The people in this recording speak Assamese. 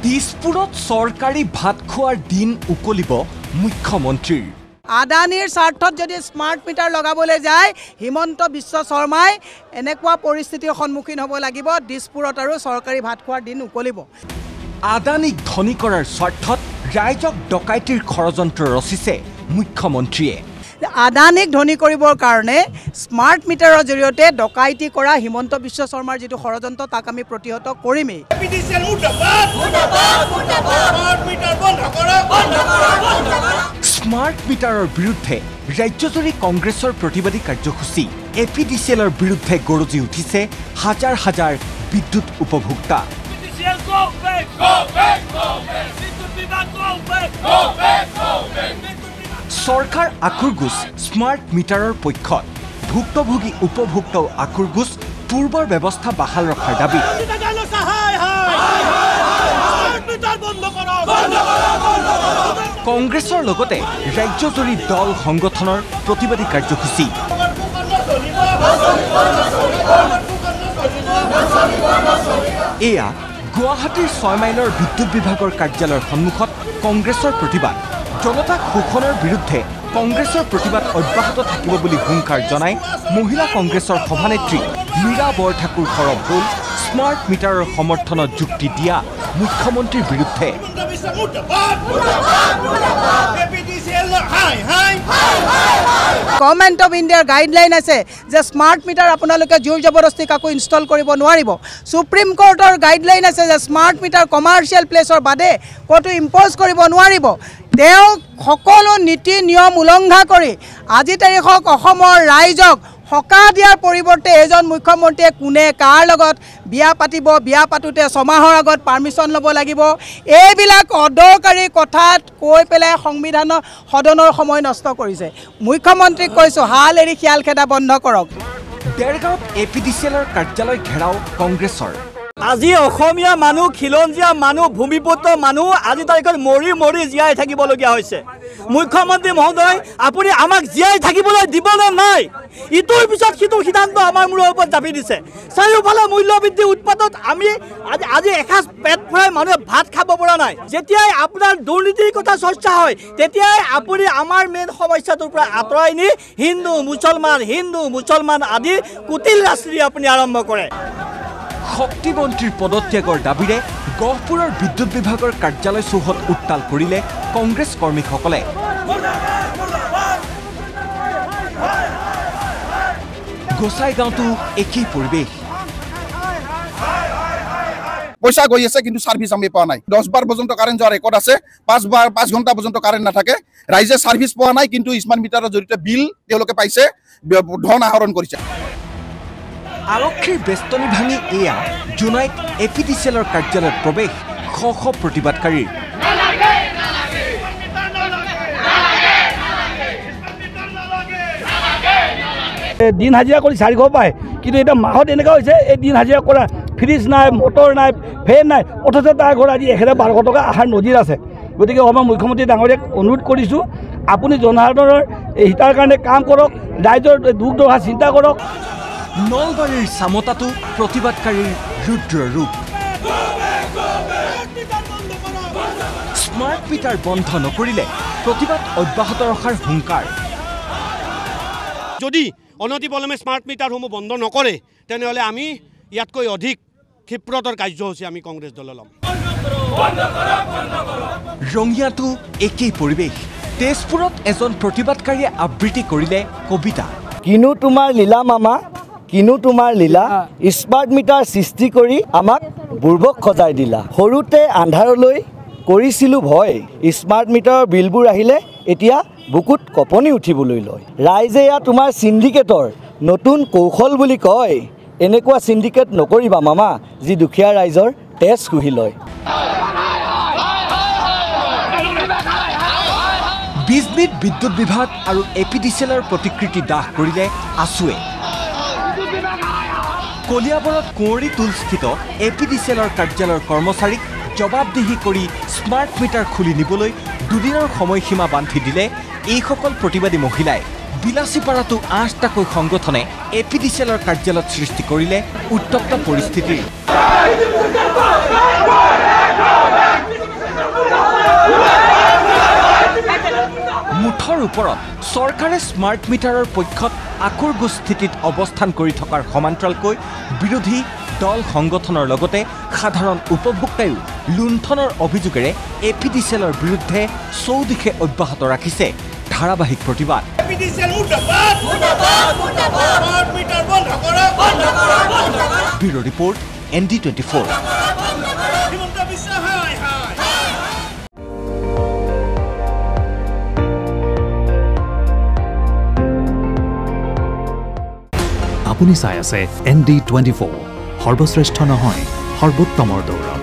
দিছপুৰত চৰকাৰী ভাত খোৱাৰ দিন উকলিব মুখ্যমন্ত্ৰীৰ। আদানীৰ স্বাৰ্থত যদি স্মাৰ্ট মিটাৰ লগাবলৈ যায় হিমন্ত বিশ্ব শৰ্মাই এনেকুৱা পৰিস্থিতিৰ সন্মুখীন হ'ব লাগিব। দিছপুৰত আৰু চৰকাৰী ভাত খোৱাৰ দিন উকলিব। আদানীক ধনী কৰাৰ স্বাৰ্থত ৰাইজক ডকাইতিৰ ষড়যন্ত্ৰ ৰচিছে মুখ্যমন্ত্ৰীয়ে। আদানীক ধনী কৰিবৰ কাৰণে স্মাৰ্ট মিটাৰৰ জৰিয়তে ডকাইতি কৰা হিমন্ত বিশ্ব শৰ্মাৰ যিটো ষড়যন্ত্ৰ তাক আমি প্ৰতিহত কৰিমেই। স্মাৰ্ট মিটাৰৰ বিৰুদ্ধে ৰাজ্যজুৰি কংগ্ৰেছৰ প্ৰতিবাদী কাৰ্যসূচী। এপিডিচিএলৰ বিৰুদ্ধে গৰজি উঠিছে হাজাৰ হাজাৰ বিদ্যুৎ উপভোক্তা। চৰকাৰ আকুৰগুজ স্মাৰ্ট মিটাৰৰ পক্ষত, ভুক্তভোগী উপভোক্তাও আকুৰগুজ পূৰ্বৰ ব্যৱস্থা বাহাল ৰখাৰ দাবী। কংগ্ৰেছৰ লগতে ৰাজ্যজুৰি দল সংগঠনৰ প্ৰতিবাদী কাৰ্যসূচী। এয়া গুৱাহাটীৰ 6 মাইলৰ বিদ্যুৎ বিভাগৰ কাৰ্যালয়ৰ সন্মুখত কংগ্ৰেছৰ প্ৰতিবাদ। জনতাক শোষণৰ বিৰুদ্ধে কংগ্ৰেছৰ প্ৰতিবাদ অব্যাহত থাকিব বুলি হুংকাৰ জনাই মহিলা কংগ্ৰেছৰ সভানেত্ৰী মীৰা বৰঠাকুৰ সৰব হ'ল স্মাৰ্ট মিটাৰৰ সমৰ্থনত যুক্তি দিয়া মুখ্যমন্ত্ৰীৰ বিৰুদ্ধে। গভৰ্ণমেণ্ট অফ ইণ্ডিয়াৰ গাইডলাইন আছে যে স্মাৰ্ট মিটাৰ আপোনালোকে জোৰ জবৰদস্তি কাকো ইনষ্টল কৰিব নোৱাৰিব। সুপ্ৰিম কোৰ্টৰ গাইডলাইন আছে যে স্মাৰ্ট মিটাৰ কমাৰ্চিয়েল প্লেচৰ বাদে ক'তো ইম্প'জ কৰিব নোৱাৰিব। তেওঁ সকলো নীতি নিয়ম উলংঘা কৰি আজি তাৰিখক অসমৰ ৰাইজক সকাহ দিয়াৰ পৰিৱৰ্তে এজন মুখ্যমন্ত্ৰীয়ে কোনে কাৰ লগত বিয়া পাতিব, বিয়া পাতোঁতে 6 মাহৰ আগত পাৰ্মিশ্যন ল'ব লাগিব, এইবিলাক অদৰকাৰী কথাত কৈ পেলাই সংবিধানৰ সদনৰ সময় নষ্ট কৰিছে। মুখ্যমন্ত্ৰীক কৈছোঁ হাল এৰি শিয়াল খেদা বন্ধ কৰক। দেৰগাঁৱত এপিডিচিএলৰ কাৰ্যালয় ঘেৰাও কংগ্ৰেছৰ। আজি অসমীয়া মানুহ, খিলঞ্জীয়া মানুহ, ভূমিপুত্ৰ মানুহ আজি তাৰিখত মৰি মৰি জীয়াই থাকিবলগীয়া হৈছে। মুখ্যমন্ত্ৰী মহোদয়, আপুনি আমাক জীয়াই থাকিবলৈ দিবলৈ নাই। ইটোৰ পিছত সিটোৰ সিদ্ধান্ত আমাৰ মূৰৰ ওপৰত জাপি দিছে। চাৰিওফালে মূল্যবৃদ্ধি উৎপাতত আমি আজি এসাঁজ পেট ভৰাই মানুহে ভাত খাব পৰা নাই। যেতিয়াই আপোনাৰ দুৰ্নীতিৰ কথা চৰ্চা হয় তেতিয়াই আপুনি আমাৰ মেইন সমস্যাটোৰ পৰা আঁতৰাই নি হিন্দু মুছলমান আদি কুটিল ৰাজনীতি আপুনি আৰম্ভ কৰে। শক্তিমন্ত্ৰীৰ পদত্যাগৰ দাবীৰে গহপুৰৰ বিদ্যুৎ বিভাগৰ কাৰ্যালয় চৌহদ উত্তাল কৰিলে কংগ্ৰেছ কৰ্মীসকলে। গোসাইগাঁৱতো একেই পৰিৱেশ। পইচা গৈ আছে কিন্তু ছাৰ্ভিচ আমি পোৱা নাই। 10 বাৰ পৰ্যন্ত কাৰেণ্ট যোৱাৰ ৰেকৰ্ড আছে, 5 ঘণ্টা পৰ্যন্ত কাৰেণ্ট নাথাকে। ৰাইজে ছাৰ্ভিচ পোৱা নাই কিন্তু স্মাৰ্ট মিটাৰৰ জৰিয়তে বিল তেওঁলোকে পাইছে, ধন আহৰণ কৰিছে। আৰক্ষীৰ বেষ্টনী ভাঙি এয়া জোনাইত এপিডিচিএলৰ কাৰ্যালয়ত প্ৰৱেশ শ শ প্ৰতিবাদকাৰীৰ। দিন হাজিৰা কৰি 400 পায়, কিন্তু এতিয়া মাহত এনেকুৱা হৈছে এই দিন হাজিৰা কৰা ফ্ৰিজ নাই, মটৰ নাই, ফেন নাই, অথচ তাৰ ঘৰত আজি 1200 টকা আহাৰ নদীৰ আছে। গতিকে আমাৰ মুখ্যমন্ত্ৰী ডাঙৰীয়াক অনুৰোধ কৰিছোঁ, আপুনি জনসাধাৰণৰ হিতাৰ কাৰণে কাম কৰক, ৰাইজৰ দুখ দৰ্শা চিন্তা কৰক। নলবাৰীৰ চামতাটো প্ৰতিবাদকাৰীৰ ৰুদ্ৰ ৰূপ। স্মাৰ্ট মিটাৰ বন্ধ নকৰিলে প্ৰতিবাদ অব্যাহত ৰখাৰ হুংকাৰ। যদি অনতিপলমে স্মাৰ্ট মিটাৰসমূহ বন্ধ নকৰে তেনেহ'লে আমি ইয়াতকৈ অধিক ক্ষিপ্ৰতৰ কাৰ্যসূচী আমি কংগ্ৰেছ দলে ল'ম। ৰঙিয়াতো একেই পৰিৱেশ। তেজপুৰত এজন প্ৰতিবাদকাৰীয়ে আবৃত্তি কৰিলে কবিতা। কিনো তোমাৰ লীলা মামা, কিনো তোমাৰ লীলা, স্মাৰ্ট মিটাৰ সৃষ্টি কৰি আমাক বুৰ্বক সজাই দিলা। সৰুতে আন্ধাৰলৈ কৰিছিলোঁ ভয়, স্মাৰ্ট মিটাৰৰ বিলবোৰ আহিলে এতিয়া বুকুত কঁপনি উঠিবলৈ লয়। ৰাইজে এয়া তোমাৰ চিণ্ডিকেটৰ নতুন কৌশল বুলি কয়। এনেকুৱা চিণ্ডিকেট নকৰিবা মামা, যি দুখীয়া ৰাইজৰ তেজ শুহি লয়। বিজনীত বিদ্যুৎ বিভাগ আৰু এপিডিচিএলৰ প্ৰতিকৃতি দাহ কৰিলে আছুৱে। কলিয়াবৰত কুঁৱৰীটোলস্থিত এপিডিচিএলৰ কাৰ্যালয়ৰ কৰ্মচাৰীক জবাবদিহি কৰি স্মাৰ্ট মিটাৰ খুলি নিবলৈ 2 দিনৰ সময়সীমা বান্ধি দিলে এইসকল প্ৰতিবাদী মহিলাই। বিলাসীপাৰাতো 8টাকৈ সংগঠনে এপিডিচিএলৰ কাৰ্যালয়ত সৃষ্টি কৰিলে উত্তপ্ত পৰিস্থিতিৰ। ওপৰত চৰকাৰে স্মাৰ্ট মিটাৰৰ পক্ষত আকোৰগোজ স্থিতিত অৱস্থান কৰি থকাৰ সমান্তৰালকৈ বিৰোধী দল সংগঠনৰ লগতে সাধাৰণ উপভোক্তায়ো লুণ্ঠনৰ অভিযোগেৰে এপিডিচিএলৰ বিৰুদ্ধে চৌদিশে অব্যাহত ৰাখিছে ধাৰাবাহিক প্ৰতিবাদ। Bureau' report ND24। আপুনি চাই আছে ND24, সৰ্বশ্ৰেষ্ঠ নহয় সৰ্বোত্তমৰ দৌৰ।